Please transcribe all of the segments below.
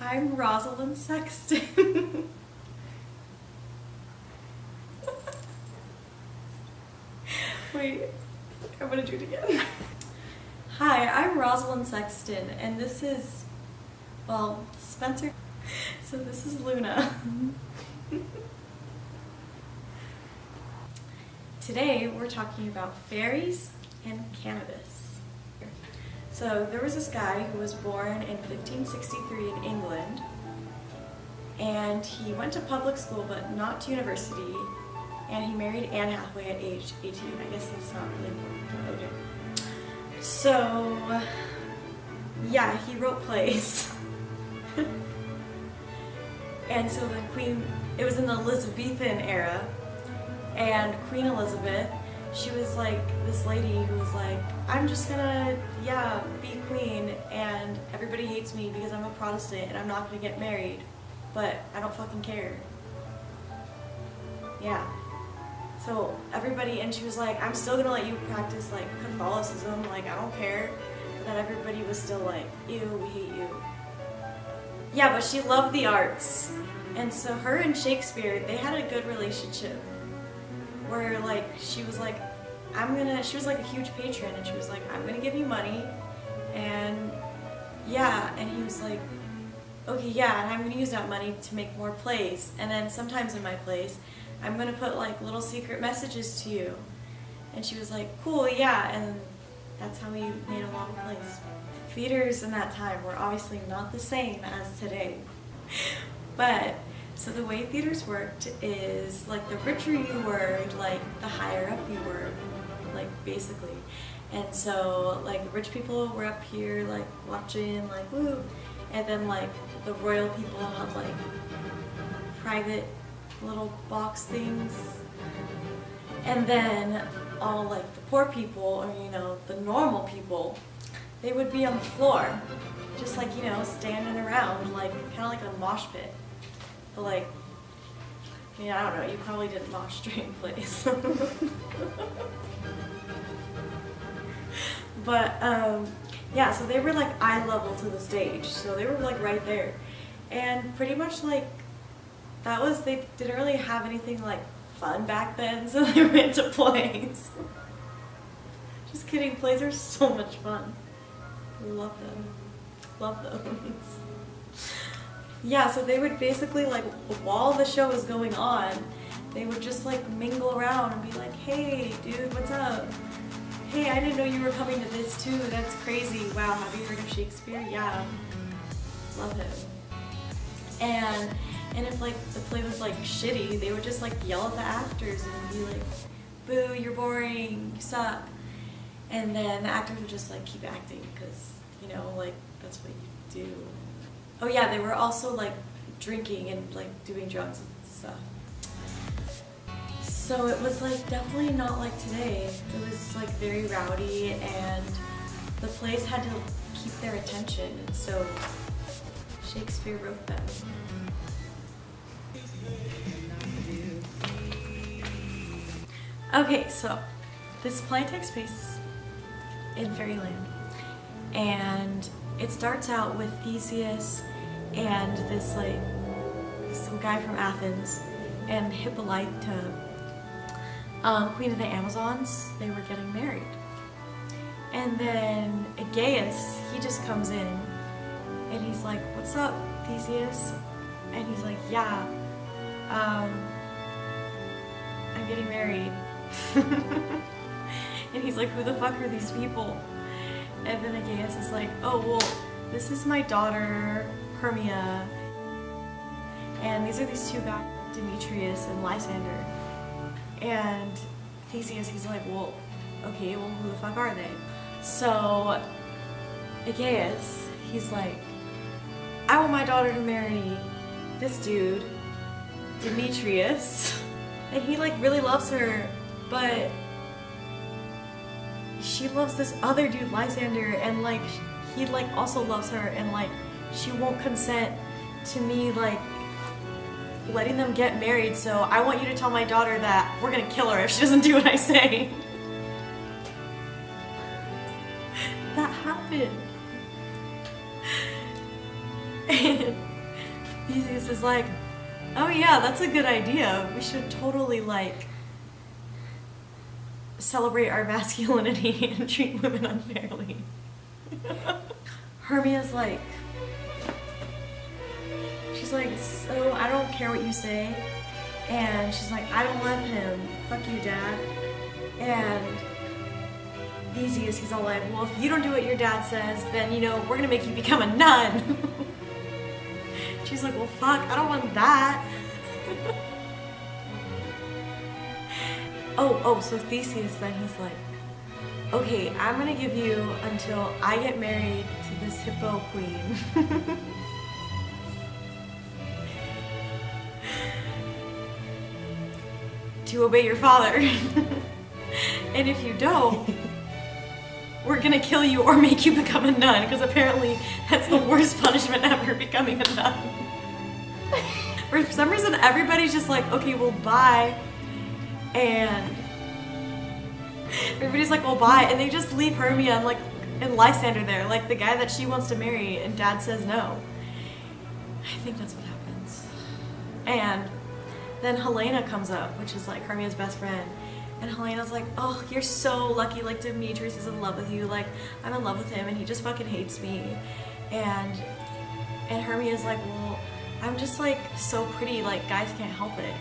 I'm Rosalind Sexton. Wait, I'm gonna do it again. Hi, I'm Rosalind Sexton, and this is, well, Spencer. So this is Luna. Today we're talking about fairies and cannabis. So there was this guy who was born in 1563 in England, and he went to public school but not to university, and he married Anne Hathaway at age 18. I guess that's not really important, but okay. So, yeah, he wrote plays. And so the Queen, it was in the Elizabethan era, and Queen Elizabeth, she was like this lady who was like, I'm just gonna, be queen, and everybody hates me because I'm a Protestant and I'm not gonna get married, but I don't fucking care. Yeah. So everybody, and she was like, I'm still gonna let you practice like Catholicism, like I don't care. But then everybody was still like, ew, we hate you. Yeah, but she loved the arts. And so her and Shakespeare, they had a good relationship. Where like, she was like, she was like a huge patron, and she was like, I'm gonna give you money. And yeah, and he was like, okay, yeah, and I'm gonna use that money to make more plays. And then sometimes in my plays, I'm gonna put like little secret messages to you. And she was like, cool, yeah, and that's how we made a lot of plays. Theaters in that time were obviously not the same as today. But, so the way theaters worked is, like, the richer you were, like, the higher up you were, like, basically. And so, like, the rich people were up here, like, watching, like, woo. And then, like, the royal people had, like, private little box things. And then all, like, the poor people, or, you know, the normal people, they would be on the floor, just like, you know, standing around, like, kind of like a mosh pit. But like, I mean, I don't know, you probably didn't mosh during plays. But, yeah, so they were like eye level to the stage, so they were like right there. And pretty much like, they didn't really have anything like fun back then, so they went to plays. Just kidding, plays are so much fun. Love them. Love those. Yeah, so they would basically, like, while the show was going on, they would just, like, mingle around and be like, hey, dude, what's up? Hey, I didn't know you were coming to this, too. That's crazy. Wow, have you heard of Shakespeare? Yeah. Love him. And if, like, the play was, like, shitty, they would just, like, yell at the actors and be like, boo, you're boring, you suck. And then the actors would just, like, keep acting because, you know, like, that's what you do. Oh yeah, they were also like drinking and like doing drugs and stuff. So it was like definitely not like today. It was like very rowdy, and the plays had to keep their attention, and so Shakespeare wrote them. Okay, so this play takes place in fairyland, and it starts out with Theseus and this like some guy from Athens and Hippolyta, queen of the Amazons. They were getting married, and then Aegeus, he just comes in and he's like, what's up, Theseus? And he's like, yeah, I'm getting married. And he's like, who the fuck are these people? And then Aegeus is like, oh, well, this is my daughter, Hermia, and these are these two guys, Demetrius and Lysander. And Theseus, he's like, well, okay, well, who the fuck are they? So Aegeus, he's like, I want my daughter to marry this dude, Demetrius, and he like really loves her, but she loves this other dude, Lysander, and like he like also loves her, and like she won't consent to me like letting them get married, so I want you to tell my daughter that we're gonna kill her if she doesn't do what I say. That happened. And Theseus is like, oh yeah, that's a good idea. We should totally like celebrate our masculinity and treat women unfairly. Hermia's like, she's like, so I don't care what you say. And she's like, I don't love him. Fuck you, Dad. And Theseus, he's all like, well, if you don't do what your dad says, then, you know, we're gonna make you become a nun. She's like, well, fuck, I don't want that. So Theseus, then he's like, okay, I'm gonna give you until I get married to this hippo queen. To obey your father. And if you don't, we're gonna kill you or make you become a nun, because apparently that's the worst punishment ever, becoming a nun. For some reason, everybody's just like, okay, well, bye. And everybody's like, well, bye. And they just leave Hermia and Lysander there, like the guy that she wants to marry, and Dad says no. I think that's what happens. And then Helena comes up, which is like Hermia's best friend. And Helena's like, oh, you're so lucky, like Demetrius is in love with you, like I'm in love with him and he just fucking hates me. And Hermia's like, well, I'm just like so pretty, like guys can't help it.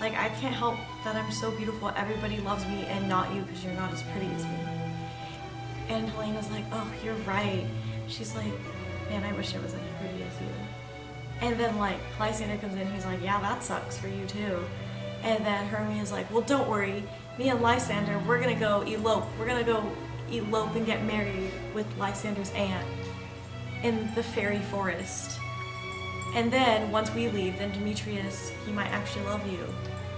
Like I can't help that I'm so beautiful, everybody loves me and not you because you're not as pretty as me. And Helena's like, oh, you're right. She's like, man, I wish I was as pretty as you. And then like Lysander comes in, he's like, yeah, that sucks for you too. And then Hermia's like, well, don't worry. Me and Lysander, we're gonna go elope. We're gonna go elope and get married with Lysander's aunt in the fairy forest. And then once we leave, then Demetrius, he might actually love you.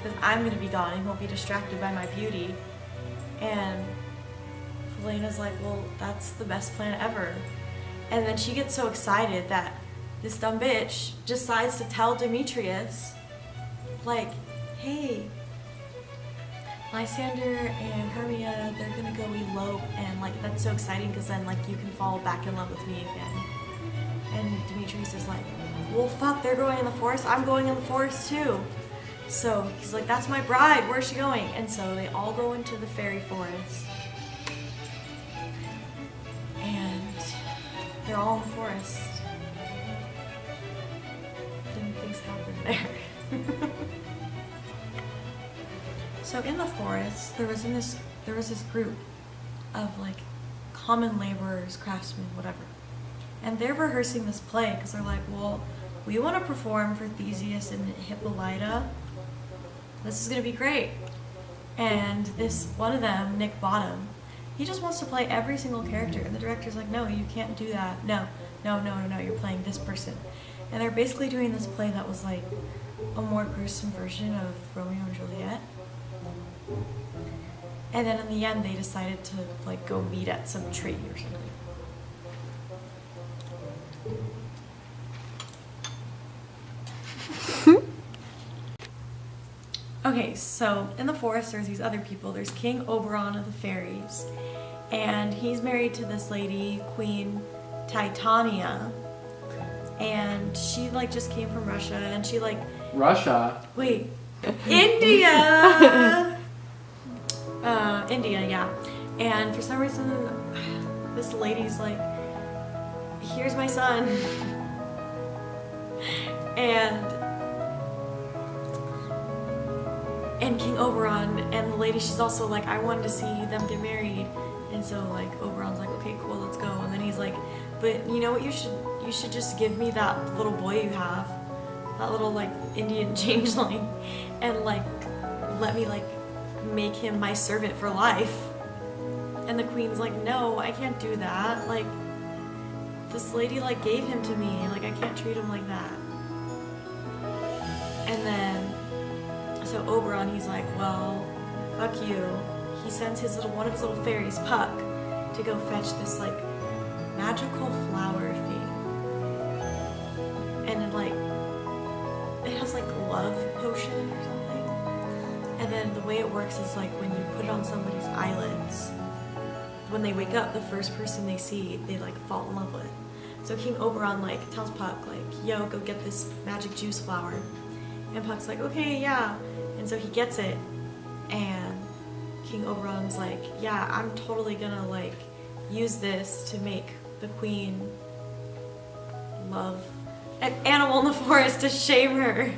Because I'm gonna be gone and he won't be distracted by my beauty. And Helena's like, well, that's the best plan ever. And then she gets so excited that this dumb bitch decides to tell Demetrius, like, hey, Lysander and Hermia, they're gonna go elope, and like that's so exciting because then like you can fall back in love with me again. And Demetrius is like, well, fuck, they're going in the forest, I'm going in the forest too. So he's like, that's my bride, where's she going? And so they all go into the fairy forest. And they're all in the forest. Then things happen there. So in the forest, there was this group of like common laborers, craftsmen, whatever. And they're rehearsing this play because they're like, well, we want to perform for Theseus and Hippolyta. This is going to be great. And this one of them, Nick Bottom, he just wants to play every single character. And the director's like, no, you can't do that. No, you're playing this person. And they're basically doing this play that was like a more gruesome version of Romeo and Juliet. And then in the end, they decided to like go meet at some tree or something. Okay, so in the forest, there's these other people. There's King Oberon of the fairies, and he's married to this lady, Queen Titania, and she like just came from Russia, and she like Russia. Wait, India. India, yeah. And for some reason, this lady's like, here's my son. And King Oberon and the lady, she's also like, I wanted to see them get married. And so like Oberon's like, okay, cool, let's go. And then he's like, but you know what, you should just give me that little boy you have, that little like Indian changeling, and like let me like make him my servant for life. And the queen's like, no, I can't do that. Like, this lady like gave him to me. Like, I can't treat him like that. And then, so Oberon, he's like, well, fuck you. He sends one of his little fairies, Puck, to go fetch this like magical flower thing. And it has like love potion or something. And then the way it works is like when you put it on somebody's eyelids, when they wake up, the first person they see, they like fall in love with. So King Oberon like tells Puck like, yo, go get this magic juice flower. And Puck's like, okay, yeah. And so he gets it, and King Oberon's like, yeah, I'm totally gonna like use this to make the queen love an animal in the forest to shame her.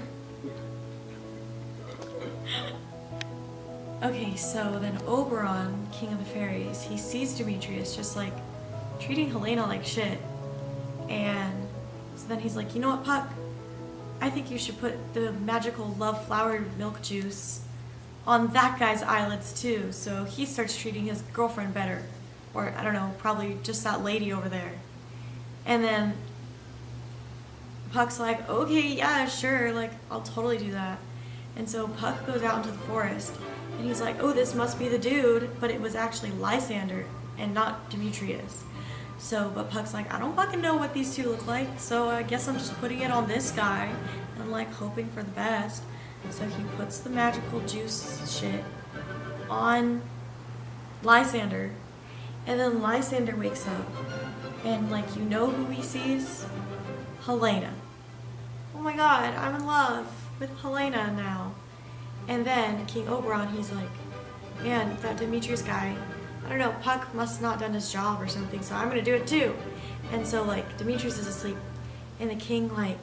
Okay, so then Oberon, king of the fairies, he sees Demetrius just like treating Helena like shit. And so then he's like, you know what, Puck? I think you should put the magical love flower milk juice on that guy's eyelids too. So he starts treating his girlfriend better. Or, I don't know, probably just that lady over there. And then Puck's like, okay, yeah, sure, like, I'll totally do that. And so Puck goes out into the forest, and he's like, oh, this must be the dude, but it was actually Lysander and not Demetrius. So, but Puck's like, I don't fucking know what these two look like, so I guess I'm just putting it on this guy, and like hoping for the best. So he puts the magical juice shit on Lysander, and then Lysander wakes up, and like, you know who he sees? Helena. Oh my god, I'm in love with Helena now. And then King Oberon, he's like, man, that Demetrius guy, I don't know, Puck must have not done his job or something, so I'm gonna do it too. And so like Demetrius is asleep, and the king like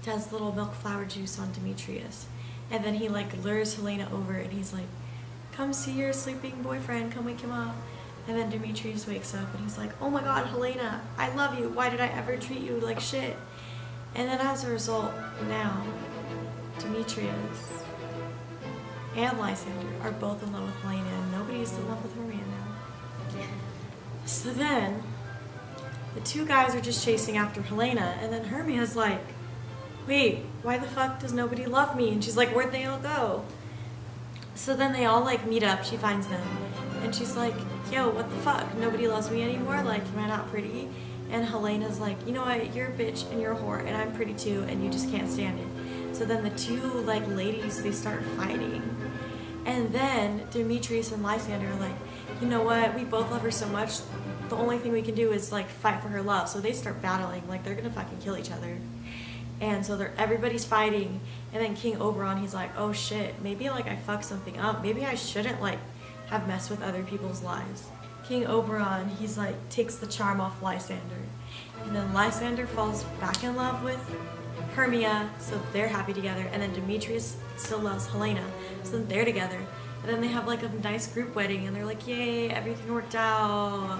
does little milk flower juice on Demetrius. And then he like lures Helena over, and he's like, come see your sleeping boyfriend, come wake him up. And then Demetrius wakes up, and he's like, oh my god, Helena, I love you, why did I ever treat you like shit? And then as a result, now, Demetrius and Lysander are both in love with Helena, and nobody's in love with Hermia now. So then, the two guys are just chasing after Helena, and then Hermia's like, wait, why the fuck does nobody love me? And she's like, where'd they all go? So then they all like meet up, she finds them, and she's like, yo, what the fuck? Nobody loves me anymore? Like, am I not pretty? And Helena's like, you know what, you're a bitch and you're a whore, and I'm pretty too, and you just can't stand it. So then the two like ladies, they start fighting. And then Demetrius and Lysander are like, you know what, we both love her so much, the only thing we can do is like fight for her love. So they start battling, like they're gonna fucking kill each other. And so everybody's fighting, and then King Oberon, he's like, oh shit, maybe like I fucked something up. Maybe I shouldn't like have messed with other people's lives. King Oberon, he's like, takes the charm off Lysander. And then Lysander falls back in love with Hermia, so they're happy together. And then Demetrius still loves Helena, so then they're together. And then they have like a nice group wedding, and they're like, yay, everything worked out.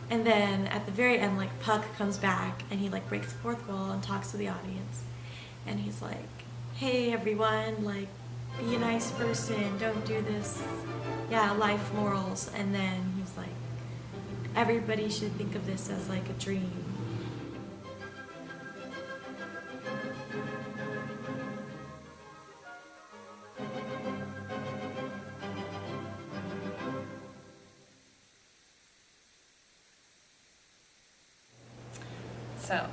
And then at the very end, like Puck comes back, and he like breaks the fourth wall and talks to the audience. And he's like, hey everyone, like, be a nice person, don't do this, yeah, life morals. And then he's like, everybody should think of this as like a dream. So,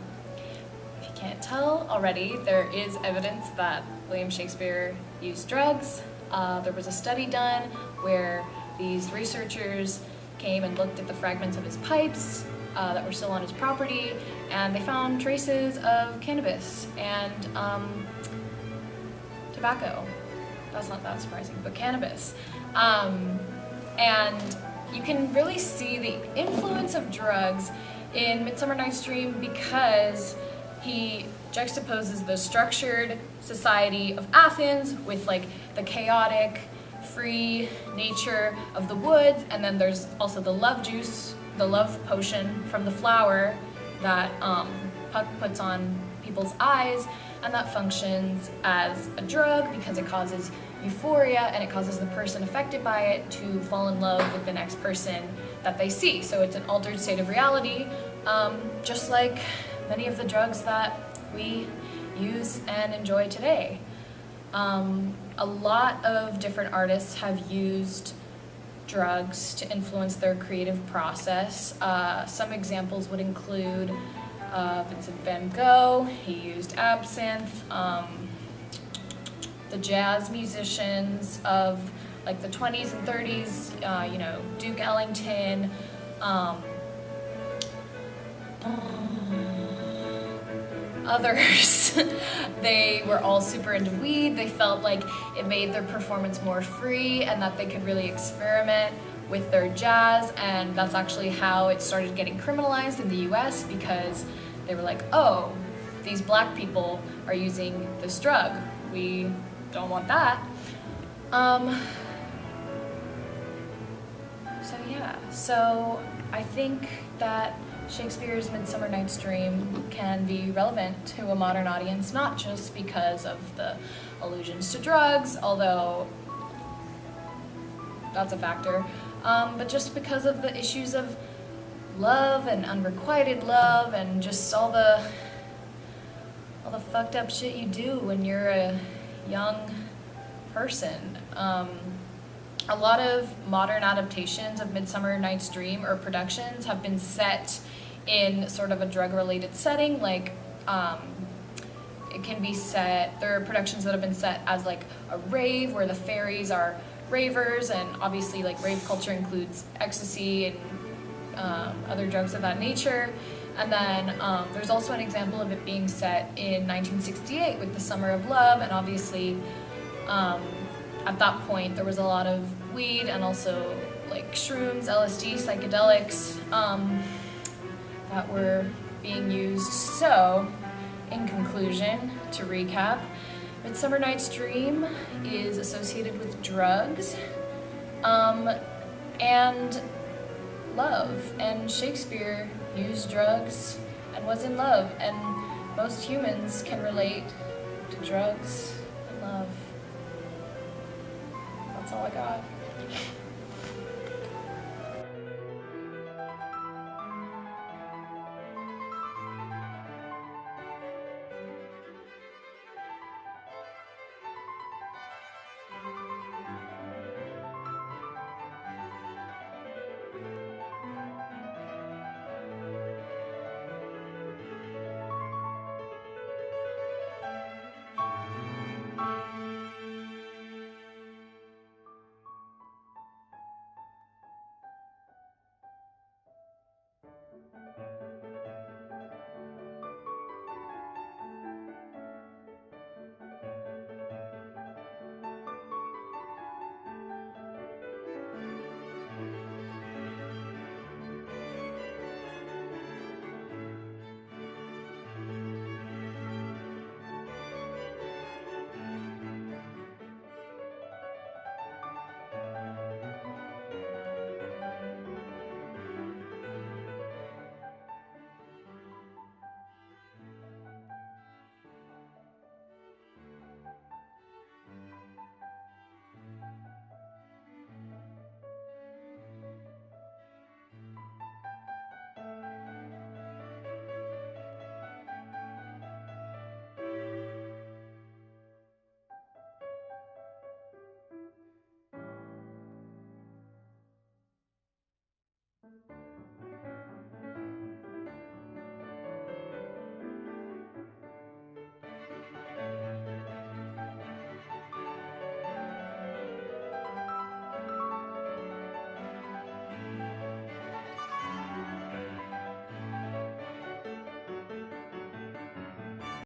if you can't tell already, there is evidence that William Shakespeare used drugs. There was a study done where these researchers came and looked at the fragments of his pipes that were still on his property, and they found traces of cannabis and tobacco. That's not that surprising, but cannabis. And you can really see the influence of drugs in Midsummer Night's Dream because he juxtaposes the structured society of Athens with like the chaotic, free nature of the woods, and then there's also the love juice, the love potion from the flower that Puck puts on people's eyes, and that functions as a drug because it causes euphoria and it causes the person affected by it to fall in love with the next person that they see. So it's an altered state of reality, just like many of the drugs that we use and enjoy today. A lot of different artists have used drugs to influence their creative process. Some examples would include Vincent van Gogh. He used absinthe. The jazz musicians of like the 20s and 30s, Duke Ellington, Others, they were all super into weed. They felt like it made their performance more free and that they could really experiment with their jazz, and that's actually how it started getting criminalized in the US, because they were like, oh, these black people are using this drug. We don't want that. So I think that Shakespeare's Midsummer Night's Dream can be relevant to a modern audience, not just because of the allusions to drugs, although that's a factor, but just because of the issues of love and unrequited love and just all the fucked up shit you do when you're a young person. A lot of modern adaptations of Midsummer Night's Dream or productions have been set in sort of a drug-related setting, like it can be set, there are productions that have been set as like a rave where the fairies are ravers, and obviously like rave culture includes ecstasy and other drugs of that nature. And then there's also an example of it being set in 1968 with The Summer of Love, and obviously at that point there was a lot of weed and also like shrooms, LSD, psychedelics that were being used. So, in conclusion, to recap, Midsummer Night's Dream is associated with drugs and love, and Shakespeare used drugs and was in love, and most humans can relate to drugs and love. That's all I got.